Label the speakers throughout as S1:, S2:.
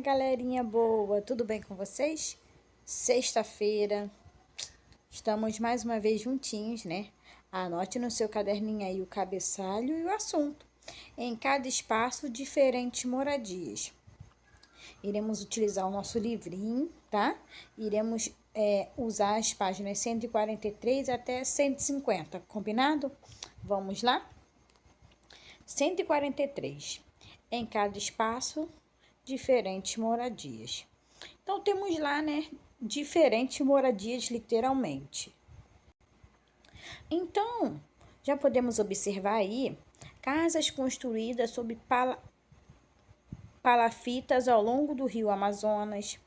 S1: galerinha boa, tudo bem com vocês? Sexta-feira, estamos mais uma vez juntinhos, né? Anote no seu caderninho aí o cabeçalho e o assunto. Em cada espaço, diferentes moradias. Iremos utilizar o nosso livrinho, tá? Iremos usar as páginas 143 até 150, combinado? Vamos lá? 143. Em cada espaço, diferentes moradias. Então, temos lá, né, diferentes moradias, literalmente. Então, já podemos observar aí casas construídas sob palafitas ao longo do rio Amazonas,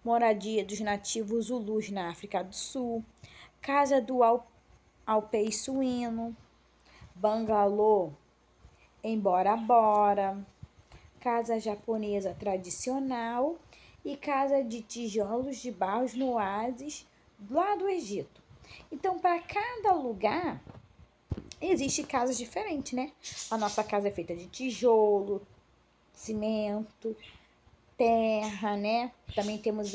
S1: moradia dos nativos Zulus na África do Sul, casa do alpei suíno, bangalô em Bora Bora, casa japonesa tradicional e casa de tijolos de barros no oásis lá do Egito. Então, para cada lugar, existe casas diferentes, né? A nossa casa é feita de tijolo, cimento, terra, né? Também temos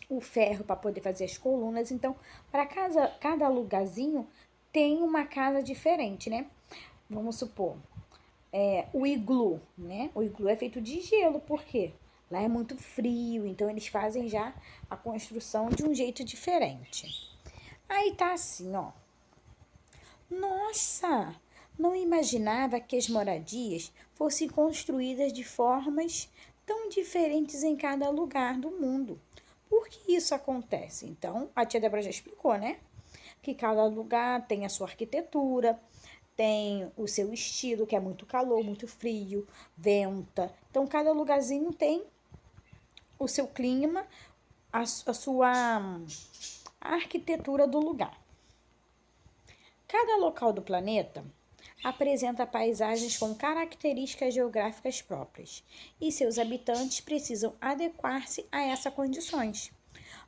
S1: o ferro para poder fazer as colunas. Então, para cada lugarzinho tem uma casa diferente, né? Vamos supor, o iglu, né? O iglu é feito de gelo, por quê? Lá é muito frio, então eles fazem já a construção de um jeito diferente. Aí tá assim, ó. Nossa, não imaginava que as moradias fossem construídas de formas tão diferentes em cada lugar do mundo. Por que isso acontece? Então, a tia Débora já explicou, né? Que cada lugar tem a sua arquitetura, tem o seu estilo, que é muito calor, muito frio, venta. Então, cada lugarzinho tem o seu clima, a sua arquitetura do lugar. Cada local do planeta apresenta paisagens com características geográficas próprias e seus habitantes precisam adequar-se a essas condições.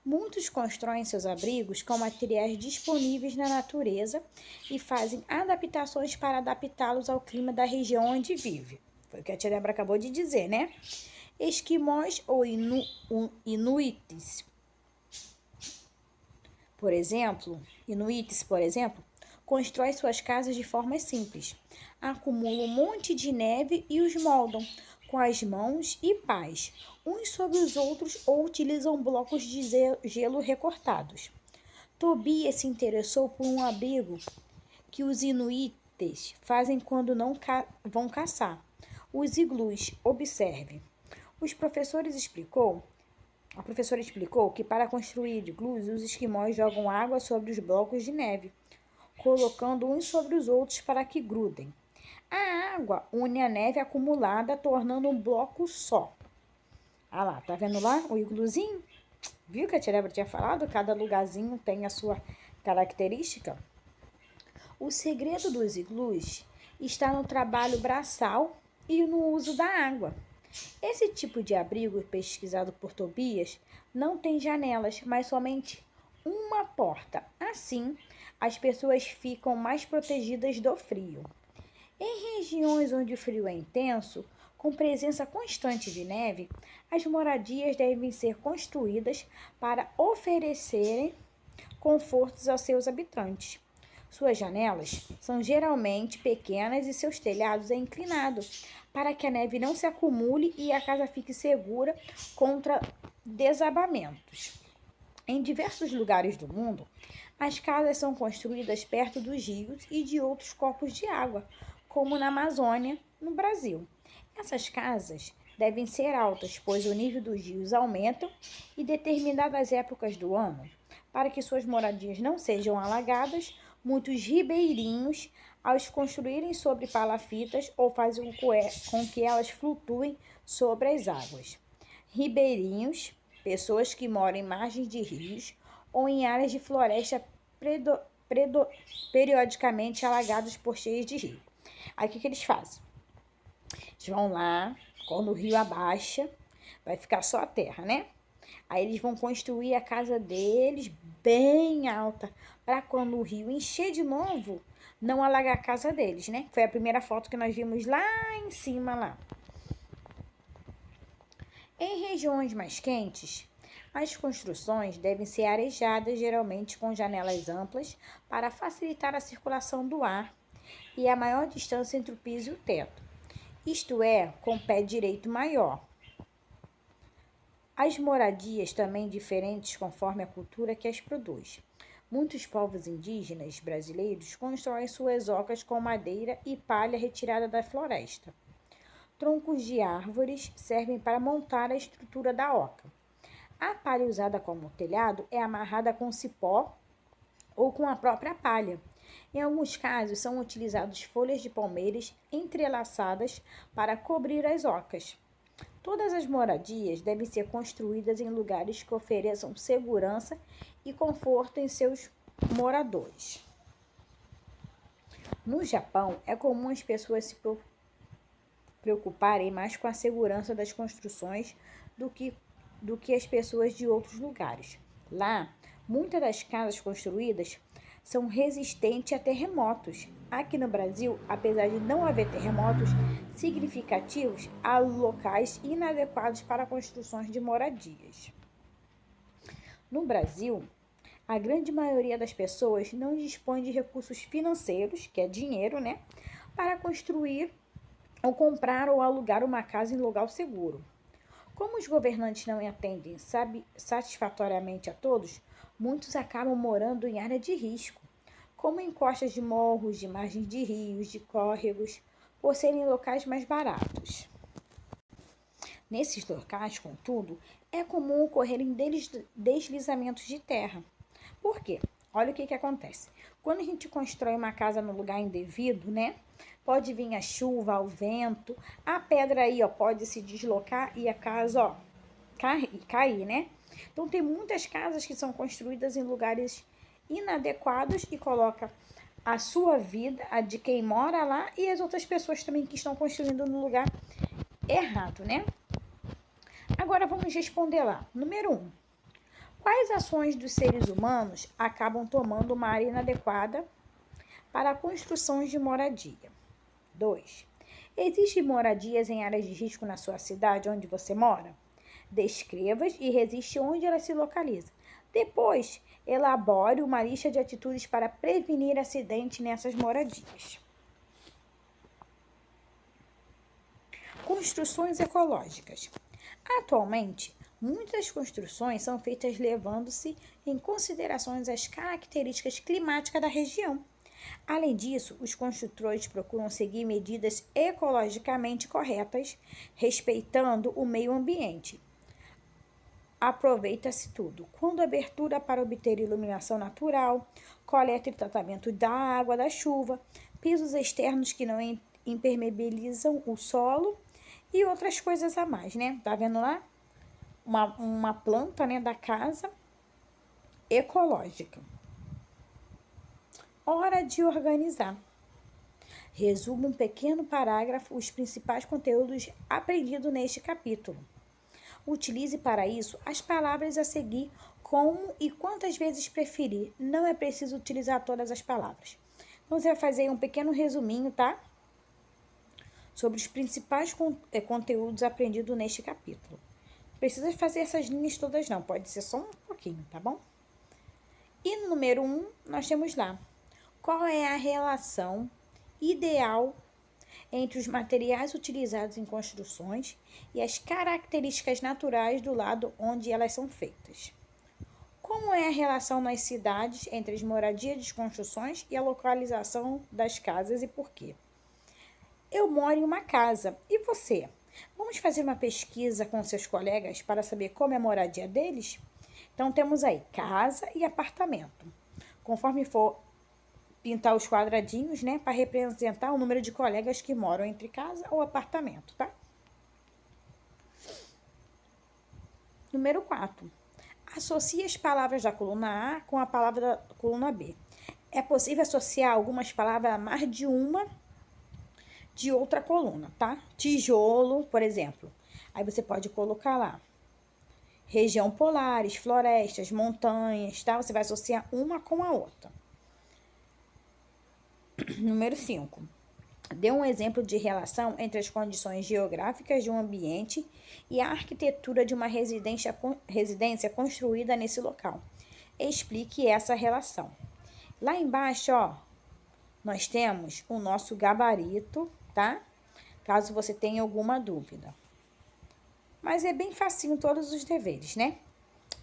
S1: Muitos constroem seus abrigos com materiais disponíveis na natureza e fazem adaptações para adaptá-los ao clima da região onde vive. Foi o que a tia Débora acabou de dizer, né? Esquimós ou inuites, por exemplo, constrói suas casas de forma simples. Acumulam um monte de neve e os moldam com as mãos e pás, uns sobre os outros, ou utilizam blocos de gelo recortados. Tobias se interessou por um abrigo que os inuites fazem quando não vão caçar. Os iglus, observe. A professora explicou que para construir iglus, os esquimós jogam água sobre os blocos de neve, colocando uns sobre os outros para que grudem. A água une a neve acumulada, tornando um bloco só. Ah lá, tá vendo lá o igluzinho? Viu que a tia Débora tinha falado? Cada lugarzinho tem a sua característica. O segredo dos iglus está no trabalho braçal e no uso da água. Esse tipo de abrigo, pesquisado por Tobias, não tem janelas, mas somente uma porta. Assim, as pessoas ficam mais protegidas do frio. Em regiões onde o frio é intenso, com presença constante de neve, as moradias devem ser construídas para oferecerem confortos aos seus habitantes. Suas janelas são geralmente pequenas e seus telhados é inclinado, para que a neve não se acumule e a casa fique segura contra desabamentos. Em diversos lugares do mundo, as casas são construídas perto dos rios e de outros corpos de água, como na Amazônia, no Brasil. Essas casas devem ser altas, pois o nível dos rios aumenta em determinadas épocas do ano. Para que suas moradias não sejam alagadas, muitos ribeirinhos, ao construírem sobre palafitas, ou fazem com que elas flutuem sobre as águas. Ribeirinhos, pessoas que moram em margens de rios ou em áreas de floresta periodicamente alagadas por cheias de rio. Aí o que eles fazem? Eles vão lá, quando o rio abaixa, vai ficar só a terra, né? Aí eles vão construir a casa deles bem alta, para quando o rio encher de novo, não alagar a casa deles, né? Foi a primeira foto que nós vimos lá em cima lá. Em regiões mais quentes, as construções devem ser arejadas, geralmente com janelas amplas, para facilitar a circulação do ar e a maior distância entre o piso e o teto, isto é, com pé direito maior. As moradias também diferentes conforme a cultura que as produz. Muitos povos indígenas brasileiros constroem suas ocas com madeira e palha retirada da floresta. Troncos de árvores servem para montar a estrutura da oca. A palha usada como telhado é amarrada com cipó ou com a própria palha. Em alguns casos, são utilizadas folhas de palmeiras entrelaçadas para cobrir as ocas. Todas as moradias devem ser construídas em lugares que ofereçam segurança e conforto em seus moradores. No Japão, é comum as pessoas se preocuparem mais com a segurança das construções do que as pessoas de outros lugares. Lá, muitas das casas construídas são resistentes a terremotos. Aqui no Brasil, apesar de não haver terremotos significativos, há locais inadequados para construções de moradias. No Brasil, a grande maioria das pessoas não dispõe de recursos financeiros, que é dinheiro, né, para construir ou comprar ou alugar uma casa em lugar seguro. Como os governantes não atendem satisfatoriamente a todos, muitos acabam morando em área de risco, como em costas de morros, de margens de rios, de córregos, por serem locais mais baratos. Nesses locais, contudo, é comum ocorrerem deslizamentos de terra. Por quê? Olha o que acontece. Quando a gente constrói uma casa no lugar indevido, né? Pode vir a chuva, o vento, a pedra aí, ó, pode se deslocar e a casa, ó, cair, né? Então, tem muitas casas que são construídas em lugares inadequados e coloca a sua vida, a de quem mora lá e as outras pessoas também que estão construindo no lugar errado, né? Agora, vamos responder lá. Número 1. Quais ações dos seres humanos acabam tomando uma área inadequada para construções de moradia? 2. Existem moradias em áreas de risco na sua cidade onde você mora? Descreva-as e registre onde elas se localizam. Depois, elabore uma lista de atitudes para prevenir acidentes nessas moradias. Construções ecológicas. Atualmente, muitas construções são feitas levando-se em considerações as características climáticas da região. Além disso, os construtores procuram seguir medidas ecologicamente corretas, respeitando o meio ambiente. Aproveita-se tudo, quando abertura para obter iluminação natural, coleta e tratamento da água da chuva, pisos externos que não impermeabilizam o solo e outras coisas a mais, né? Tá vendo lá? Uma planta, né, da casa ecológica. Hora de organizar. Resuma um pequeno parágrafo os principais conteúdos aprendidos neste capítulo. Utilize para isso as palavras a seguir como e quantas vezes preferir. Não é preciso utilizar todas as palavras. Então, você vai fazer um pequeno resuminho, tá? Sobre os principais conteúdos aprendidos neste capítulo. Não precisa fazer essas linhas todas não, pode ser só um pouquinho, tá bom? E no número 1, nós temos lá. Qual é a relação ideal entre os materiais utilizados em construções e as características naturais do lado onde elas são feitas? Como é a relação nas cidades entre as moradias de construções e a localização das casas e por quê? Eu moro em uma casa, e você? Vamos fazer uma pesquisa com seus colegas para saber como é a moradia deles? Então, temos aí casa e apartamento. Conforme for pintar os quadradinhos, né, para representar o número de colegas que moram entre casa ou apartamento, tá? Número 4. Associe as palavras da coluna A com a palavra da coluna B. É possível associar algumas palavras a mais de uma de outra coluna, tá? Tijolo, por exemplo. Aí você pode colocar lá região polares, florestas, montanhas, tá? Você vai associar uma com a outra. Número 5. Dê um exemplo de relação entre as condições geográficas de um ambiente e a arquitetura de uma residência construída nesse local. Explique essa relação. Lá embaixo, ó, nós temos o nosso gabarito, tá? Caso você tenha alguma dúvida. Mas é bem facinho todos os deveres, né?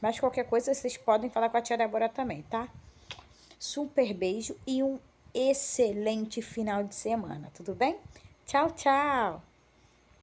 S1: Mas qualquer coisa vocês podem falar com a tia Débora também, tá? Super beijo e um excelente final de semana, tudo bem? Tchau, tchau!